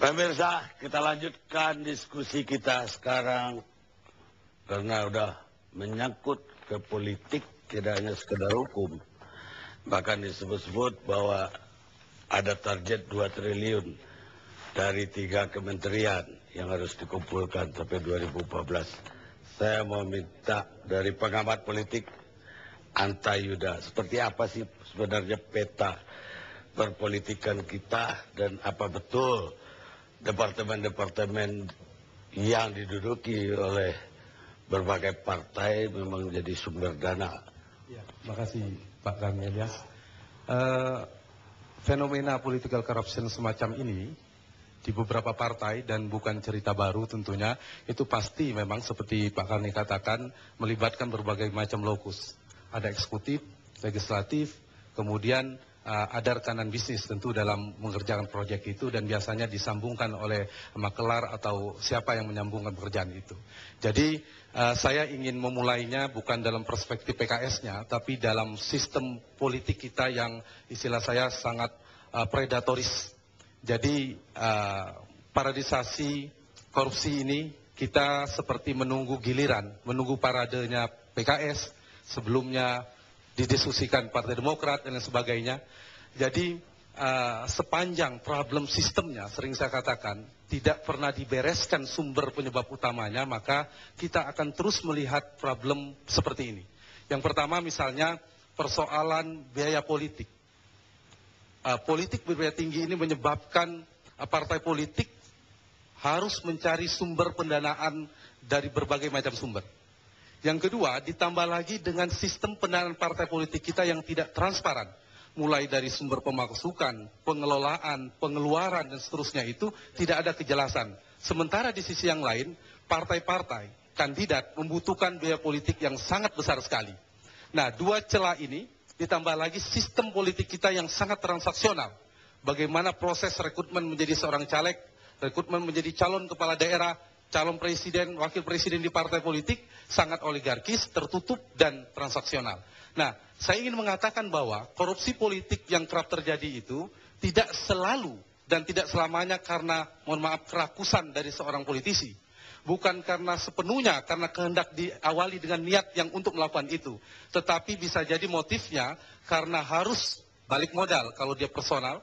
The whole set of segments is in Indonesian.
Pemirsa, kita lanjutkan diskusi kita sekarang karena udah menyangkut ke politik, tidak hanya sekedar hukum. Bahkan disebut-sebut bahwa ada target 2 triliun dari 3 kementerian yang harus dikumpulkan sampai 2014. Saya mau minta dari pengamat politik Anta Yuda, seperti apa sih sebenarnya peta perpolitikan kita dan apa betul departemen-departemen yang diduduki oleh berbagai partai memang jadi sumber dana. Ya, makasih Pak Kang Elias. Fenomena political corruption semacam ini di beberapa partai dan bukan cerita baru tentunya, itu pasti memang seperti Pak Kang katakan melibatkan berbagai macam lokus. Ada eksekutif, legislatif, kemudian ada rekanan bisnis tentu dalam mengerjakan proyek itu dan biasanya disambungkan oleh makelar atau siapa yang menyambungkan pekerjaan itu. Jadi saya ingin memulainya bukan dalam perspektif PKS-nya, tapi dalam sistem politik kita yang istilah saya sangat predatoris. Jadi paradisasi korupsi ini kita seperti menunggu giliran, menunggu paradenya PKS, sebelumnya didiskusikan Partai Demokrat dan lain sebagainya. Jadi sepanjang problem sistemnya, sering saya katakan, tidak pernah dibereskan sumber penyebab utamanya, maka kita akan terus melihat problem seperti ini. Yang pertama misalnya persoalan biaya politik. Politik berbiaya tinggi ini menyebabkan partai politik harus mencari sumber pendanaan dari berbagai macam sumber. Yang kedua, ditambah lagi dengan sistem pendanaan partai politik kita yang tidak transparan. Mulai dari sumber pemasukan, pengelolaan, pengeluaran, dan seterusnya itu tidak ada kejelasan. Sementara di sisi yang lain, partai-partai, kandidat membutuhkan biaya politik yang sangat besar sekali. Nah, dua celah ini, ditambah lagi sistem politik kita yang sangat transaksional. Bagaimana proses rekrutmen menjadi seorang caleg, rekrutmen menjadi calon kepala daerah, calon presiden, wakil presiden di partai politik sangat oligarkis, tertutup, dan transaksional. Nah, saya ingin mengatakan bahwa korupsi politik yang kerap terjadi itu tidak selalu dan tidak selamanya karena, mohon maaf, kerakusan dari seorang politisi. Bukan karena sepenuhnya, karena kehendak diawali dengan niat yang untuk melakukan itu. Tetapi bisa jadi motifnya karena harus balik modal kalau dia personal.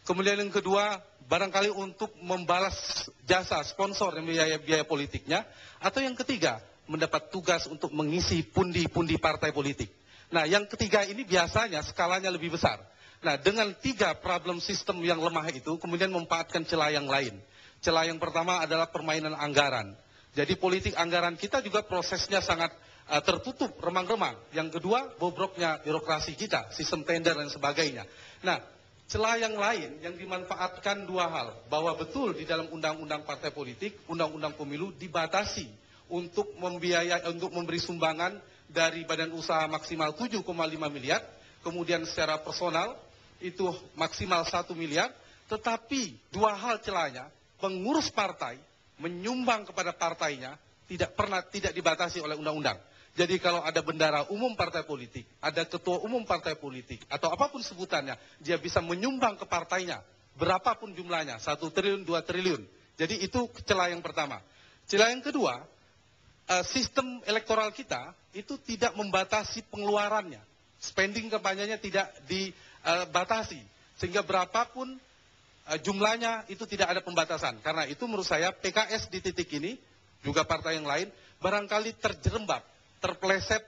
Kemudian yang kedua, barangkali untuk membalas jasa sponsor yang biaya politiknya. Atau yang ketiga, mendapat tugas untuk mengisi pundi-pundi partai politik. Nah, yang ketiga ini biasanya skalanya lebih besar. Nah, dengan 3 problem sistem yang lemah itu, kemudian memanfaatkan celah yang lain. Celah yang pertama adalah permainan anggaran. Jadi politik anggaran kita juga prosesnya sangat tertutup, remang-remang. Yang kedua, bobroknya birokrasi kita, sistem tender dan sebagainya. Nah, celah yang lain yang dimanfaatkan 2 hal, bahwa betul di dalam undang-undang partai politik, undang-undang pemilu dibatasi untuk memberi sumbangan dari badan usaha maksimal 7,5 miliar, kemudian secara personal itu maksimal 1 miliar, tetapi 2 hal celahnya, pengurus partai menyumbang kepada partainya tidak dibatasi oleh undang-undang. Jadi kalau ada bendara umum partai politik, ada ketua umum partai politik, atau apapun sebutannya, dia bisa menyumbang ke partainya, berapapun jumlahnya, 1 triliun, 2 triliun. Jadi itu celah yang pertama. Celah yang kedua, sistem elektoral kita itu tidak membatasi pengeluarannya. Spending kampanyenya tidak dibatasi. Sehingga berapapun jumlahnya itu tidak ada pembatasan. Karena itu menurut saya PKS di titik ini, juga partai yang lain, barangkali terjerembab, terpeleset,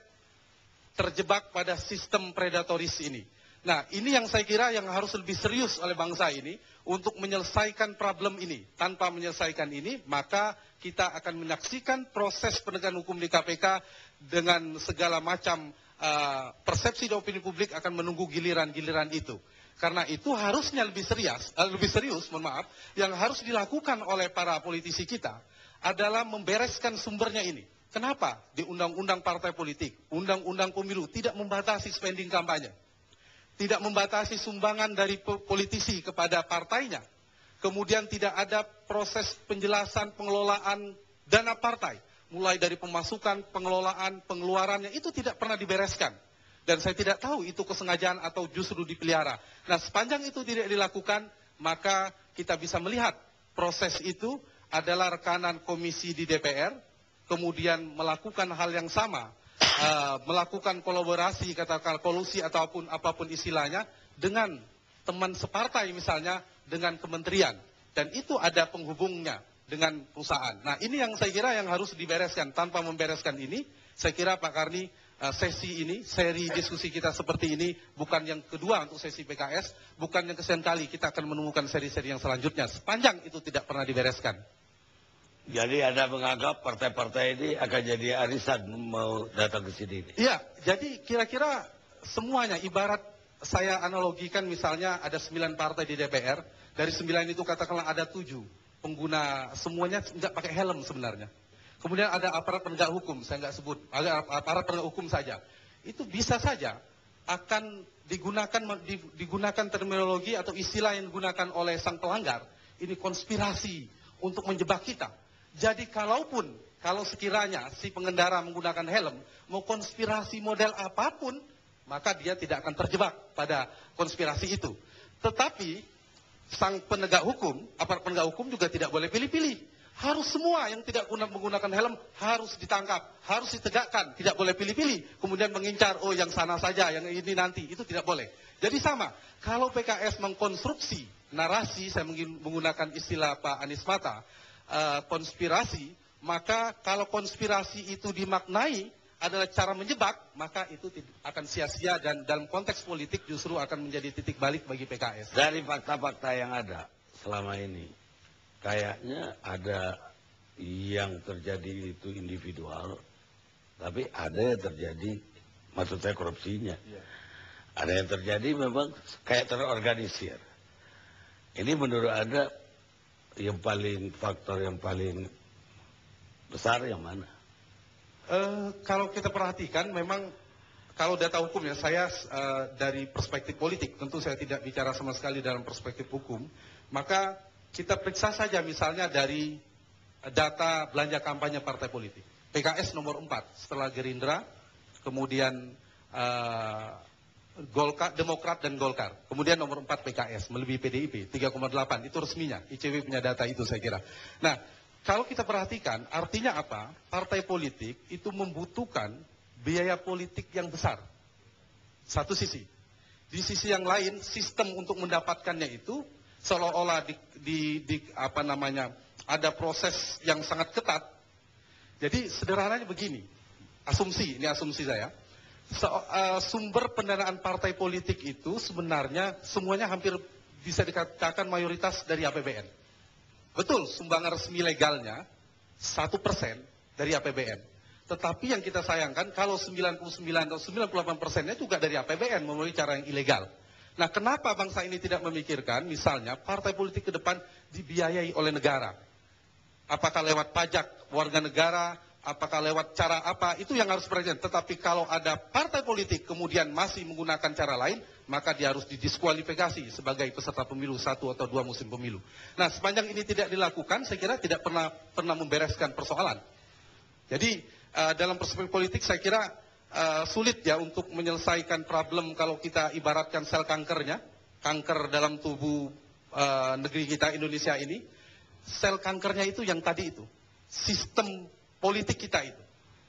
terjebak pada sistem predatoris ini. Nah, ini yang saya kira yang harus lebih serius oleh bangsa ini untuk menyelesaikan problem ini. Tanpa menyelesaikan ini, maka kita akan menyaksikan proses penegakan hukum di KPK dengan segala macam persepsi di opini publik akan menunggu giliran-giliran itu. Karena itu harusnya lebih serius, mohon maaf, yang harus dilakukan oleh para politisi kita adalah membereskan sumbernya ini. Kenapa? Di undang-undang partai politik, undang-undang pemilu tidak membatasi spending kampanye. Tidak membatasi sumbangan dari politisi kepada partainya. Kemudian tidak ada proses penjelasan pengelolaan dana partai. Mulai dari pemasukan, pengelolaan, pengeluarannya itu tidak pernah dibereskan. Dan saya tidak tahu itu kesengajaan atau justru dipelihara. Nah, sepanjang itu tidak dilakukan, maka kita bisa melihat proses itu adalah rekanan komisi di DPR, kemudian melakukan hal yang sama, melakukan kolaborasi, katakan kolusi ataupun apapun istilahnya, dengan teman separtai misalnya, dengan kementerian. Dan itu ada penghubungnya dengan perusahaan. Nah, ini yang saya kira yang harus dibereskan. Tanpa membereskan ini, saya kira Pak Karni, sesi ini, seri diskusi kita seperti ini, bukan yang kedua untuk sesi PKS, bukan yang kesekian kali, kita akan menemukan seri-seri yang selanjutnya, sepanjang itu tidak pernah dibereskan. Jadi Anda menganggap partai-partai ini akan jadi arisan mau datang ke sini? Iya, jadi kira-kira semuanya, ibarat saya analogikan misalnya ada 9 partai di DPR, dari 9 itu katakanlah ada 7 pengguna, semuanya nggak pakai helm sebenarnya. Kemudian ada aparat penegak hukum, saya nggak sebut, ada aparat penegak hukum saja. Itu bisa saja akan digunakan terminologi atau istilah yang digunakan oleh sang pelanggar. Ini konspirasi untuk menjebak kita. Jadi kalau sekiranya si pengendara menggunakan helm, mau konspirasi model apapun, maka dia tidak akan terjebak pada konspirasi itu. Tetapi sang penegak hukum, aparat penegak hukum juga tidak boleh pilih-pilih. Harus semua yang tidak menggunakan helm harus ditangkap, harus ditegakkan, tidak boleh pilih-pilih. Kemudian mengincar, oh yang sana saja, yang ini nanti, itu tidak boleh. Jadi sama, kalau PKS mengkonstruksi narasi, saya menggunakan istilah Pak Anies Mata, konspirasi, maka kalau konspirasi itu dimaknai adalah cara menjebak, maka itu akan sia-sia dan dalam konteks politik justru akan menjadi titik balik bagi PKS. Dari fakta-fakta yang ada selama ini, kayaknya ada yang terjadi itu individual, tapi ada yang terjadi, maksud saya korupsinya. Iya. Ada yang terjadi memang kayak terorganisir. Ini menurut Anda faktor yang paling besar yang mana? Kalau kita perhatikan memang kalau data hukum ya, saya dari perspektif politik, tentu saya tidak bicara sama sekali dalam perspektif hukum, maka kita periksa saja misalnya dari data belanja kampanye partai politik. PKS nomor 4 setelah Gerindra, kemudian Demokrat dan Golkar. Kemudian nomor 4 PKS, melebihi PDIP, 3,8. Itu resminya, ICW punya data itu saya kira. Nah, kalau kita perhatikan, artinya apa? Partai politik itu membutuhkan biaya politik yang besar. Satu sisi. Di sisi yang lain, sistem untuk mendapatkannya itu seolah-olah ada proses yang sangat ketat. Jadi sederhananya begini, ini asumsi saya. Sumber pendanaan partai politik itu sebenarnya semuanya hampir bisa dikatakan mayoritas dari APBN. Betul, sumbangan resmi legalnya 1% dari APBN. Tetapi yang kita sayangkan kalau 99 atau 98%-nya juga dari APBN melalui cara yang ilegal. Nah, kenapa bangsa ini tidak memikirkan misalnya partai politik ke depan dibiayai oleh negara? Apakah lewat pajak warga negara, apakah lewat cara apa, itu yang harus diperhatikan. Tetapi kalau ada partai politik kemudian masih menggunakan cara lain, maka dia harus didiskualifikasi sebagai peserta pemilu 1 atau 2 musim pemilu. Nah, sepanjang ini tidak dilakukan, saya kira tidak pernah membereskan persoalan. Jadi dalam perspektif politik saya kira sulit ya untuk menyelesaikan problem kalau kita ibaratkan sel kankernya, kanker dalam tubuh negeri kita Indonesia ini, sel kankernya itu yang tadi itu, sistem politik kita itu.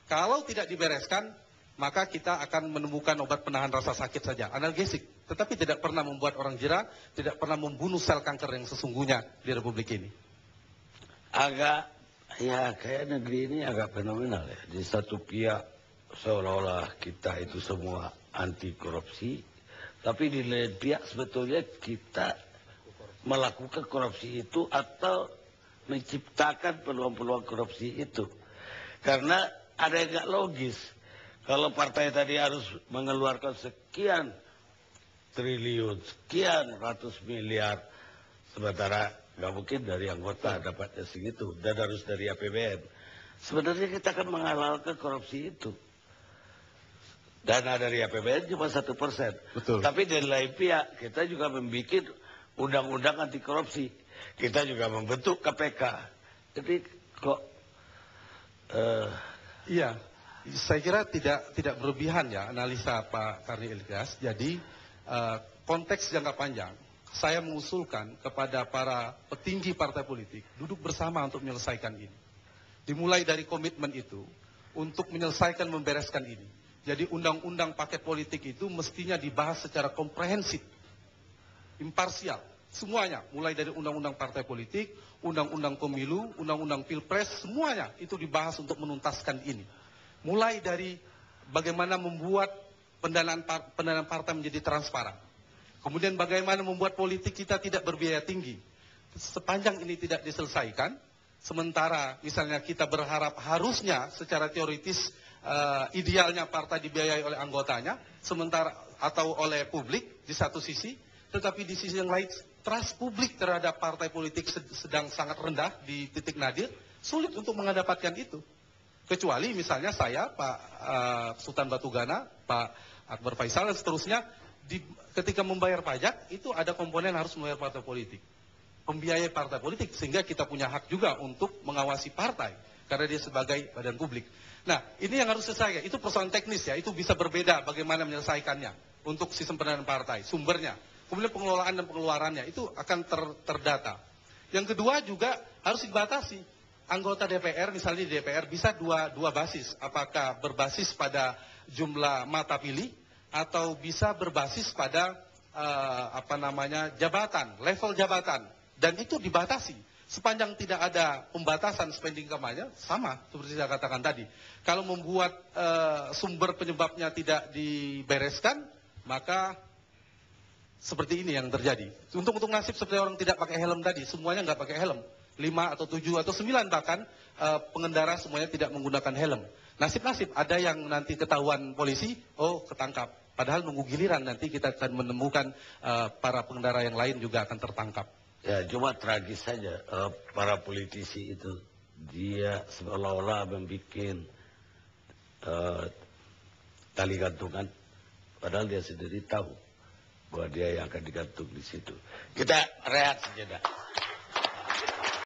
Kalau tidak dibereskan, maka kita akan menemukan obat penahan rasa sakit saja, analgesik, tetapi tidak pernah membuat orang jera, tidak pernah membunuh sel kanker yang sesungguhnya di Republik ini. Kayak negeri ini agak fenomenal ya. Di satu pihak seolah-olah kita itu semua anti korupsi, tapi di lain pihak sebetulnya kita melakukan korupsi itu atau menciptakan peluang-peluang korupsi itu. Karena ada yang nggak logis. Kalau partai tadi harus mengeluarkan sekian triliun, sekian ratus miliar, sementara nggak mungkin dari anggota dapatnya segitu, dan harus dari APBN. Sebenarnya kita akan menghalalkan korupsi itu. Dana dari APBN cuma 1%. Betul. Tapi dari lain pihak, kita juga membuat undang-undang anti korupsi. Kita juga membentuk KPK. Jadi kok... Iya, saya kira tidak berlebihan ya analisa Pak Karni Ilyas. Jadi konteks jangka panjang, saya mengusulkan kepada para petinggi partai politik duduk bersama untuk menyelesaikan ini. Dimulai dari komitmen itu untuk menyelesaikan membereskan ini. Jadi undang-undang paket politik itu mestinya dibahas secara komprehensif, imparsial, semuanya, mulai dari undang-undang partai politik, undang-undang pemilu, undang-undang pilpres, semuanya itu dibahas untuk menuntaskan ini. Mulai dari bagaimana membuat pendanaan partai menjadi transparan. Kemudian bagaimana membuat politik kita tidak berbiaya tinggi. Sepanjang ini tidak diselesaikan, sementara misalnya kita berharap harusnya secara teoritis idealnya partai dibiayai oleh anggotanya, sementara atau oleh publik di satu sisi, tetapi di sisi yang lain trust publik terhadap partai politik sedang sangat rendah di titik nadir, sulit untuk mendapatkan itu. Kecuali misalnya saya, Pak Sultan Batugana, Pak Akbar Faisal dan seterusnya, ketika membayar pajak itu ada komponen harus membayar partai politik, pembiayai partai politik, sehingga kita punya hak juga untuk mengawasi partai karena dia sebagai badan publik. Nah, ini yang harus selesai. Itu persoalan teknis ya, itu bisa berbeda bagaimana menyelesaikannya untuk sistem pendanaan partai, sumbernya. Kemudian pengelolaan dan pengeluarannya itu akan terdata. Yang kedua juga harus dibatasi. Anggota DPR misalnya di DPR bisa dua basis, apakah berbasis pada jumlah mata pilih atau bisa berbasis pada jabatan, level jabatan, dan itu dibatasi. Sepanjang tidak ada pembatasan spending kampanye, sama seperti saya katakan tadi. Kalau membuat sumber penyebabnya tidak dibereskan, maka seperti ini yang terjadi. Untuk nasib seperti orang tidak pakai helm tadi, semuanya nggak pakai helm. 5 atau 7 atau 9 bahkan pengendara semuanya tidak menggunakan helm. Nasib-nasib ada yang nanti ketahuan polisi, oh ketangkap. Padahal nunggu giliran nanti kita akan menemukan para pengendara yang lain juga akan tertangkap. Ya, cuma tragis saja para politisi itu. Dia seolah-olah membuat tali gantungan. Padahal dia sendiri tahu bahwa dia yang akan digantung di situ. Kita rehat sejenak.